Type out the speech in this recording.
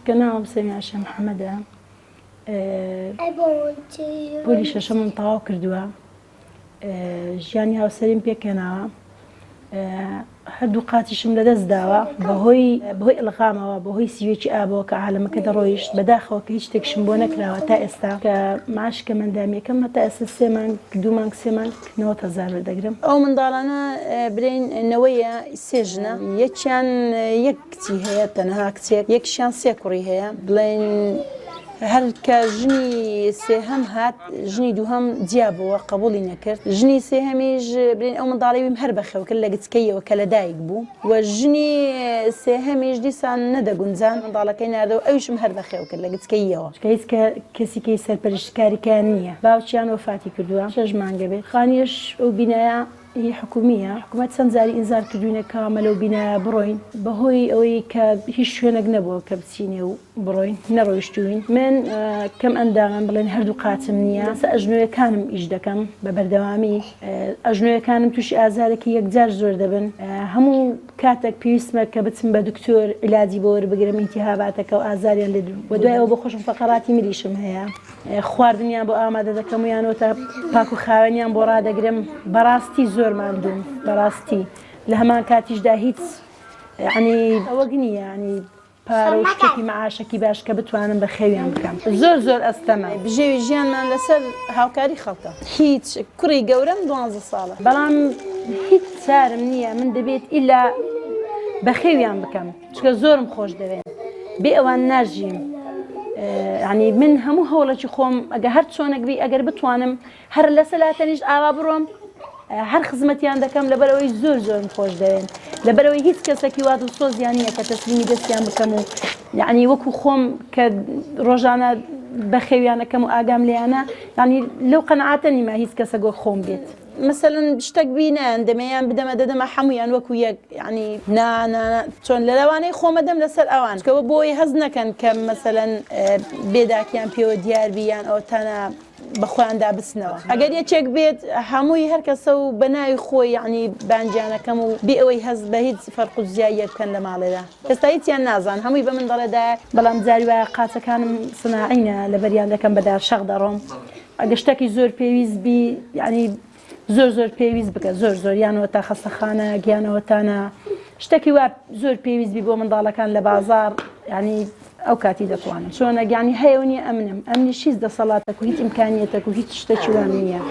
كنا بسمي عشان محمد بولي شاشة من طاو كردوا ژیانی هاوسەریم پێکەناوە هەردوو قاتیشم لەدەست داوە بەهۆی ئەلغامەوە بەهۆی سیوێکی ئابەوە کە عالەمەکە دەڕۆیشت بەداخەوە کە هیچ شتێکشم بۆ نەکراوە تا ئێستا کە معاشکە مەندامیەکەم هەتا ئێستا 3 مانگ 2 مانگ 3 مانگ 90,000 وەردەگرم. ئەو منداڵانە برین نەوەیە سێژنە یەکیان یەک کچی هەیە تەنها کچێک یەکیشیان 3 کوڕی هەیە بڵێن هەر کە ژنی سێهەم هات ژنی دووهەم جیابەوە قبوڵی نەکرد ژنی سێهەمیش برین ئەو منداڵیویم هەر بەخێوکرد لە گچکەیەوە کە لە دایک بوو و ژنی سێهەمیش دیسان نەدەگونجان منداڵەکەی ناردەوە ئەویشم هەر بەخێوکرد لە گچکەیەوە هیچ کەسێکی سەرپەرشتکاریکان نییە باوچیان وەفاتی کردووە 6 مانگە بێت خانیش ئەو بینایە هي حکومیە حکوومەت چەند زاری ئینزار کردوینە کامە لەو بینایە بڕۆین بەهۆی ئەوەی کە هیچ شوێنێک نەبووە کە بچینێ و بڕۆین نەڕۆیشتوین من کەم ئەندامم بڵێن هەردوو قاچم نییە ئەژنۆیەکانم ئیش دەکەم بە بەردەوامی ئەژنۆیەکانم تووشی ئازارێکی یەکجار زۆر دەبن هەموو کاتێک پێویستمە کە بچم بە دکتۆر علاجی بۆ وەربگرم ئیلتیهاباتەکە و ئازاریان لێ و دوای ئەوە بۆ خۆشم فەقەراتی مریشم هەیە خواردنیان بۆ ئامادە دەکەم و یانەوە تا پاک و خاوێنیان بۆ ڕادەگرم بەڕاستی زۆر ماندوم بەڕاستی لە هەمان کاتیشدا هیچ یعنی ئەوە نییە ینی پارە و شتێکی معاشێکی باش کە بتوانم بە خێویان بکەم زۆر ئەستەمە بژێوی ژیانمان لەسەر هاوکاری خەڵکە هیچ کوڕی گەورەم 12 ساڵە بەڵام هیچ چارم نییە من دەبێت ئیلا بە خێویان بکەم چکە زۆرم خۆش دەوێت بێ ئەوان ناژیم ینی من هەموو هەوڵێکی خۆم ئەگە هەر چۆنێکبی ئەگەر بتوانم هەر لە سەلاتەنیش ئاوا بڕۆم هەر خزمەتیان دەکەم لەبەرەوەی زۆرم خۆش دەوێن لەبەرەوەی هیچ کەسێکی وات و سۆزیانیە کە تەسلیمی دەستیان بکەم و یعنی وەکو خۆم کە ڕۆژانە بە خێویانەکەم و ئاگام لێیانە ینی لەو قەنەعاتە نیمە هیچ کەسە گۆ خۆم بێت مثلەن شتێک بینیان دەمەیان بدەمە دەدەمە هەمویان وەکو یەک ینی چۆن لە لەوانەی خۆمە دەم لەسەر ئەوان کەەوە بۆی هەز نەکەن کە مثلەن بێداکیان پێوە دیاربییان ئەو تەنە بەخۆیاندا بچنەوە ئەگەر یەکێک بێت هەمووی هەر کەسە و بەناوی خۆی یعنی بانجیانەکەم و بێ ئەوەی هەز بە هیچ فەرق و زیاییە بکەن لە ماڵێدا ئێستا هیچیان نازان هەمووی بە من دەڵێدا بەڵام جاری وایە قاچەکانم سناعینە لە بەریان دەکەم بەدار شەق دەڕۆم ئەگە شتێکی زۆر پێویست بی ینی زۆر پێویست بکە زۆر یانەوە تا خەستەخانە گیانەوەتانە شتێکی وا زۆر پێویست بی بۆ منداڵەکان لە بازار ینی ئەو کاتی دەتوانم چۆنە گیانی هەیەونی ئەمنم ئەمنی شیز دەسەڵاتێک و هیچ ئیمکانیەتێک و هیچ شتێکی وان نییە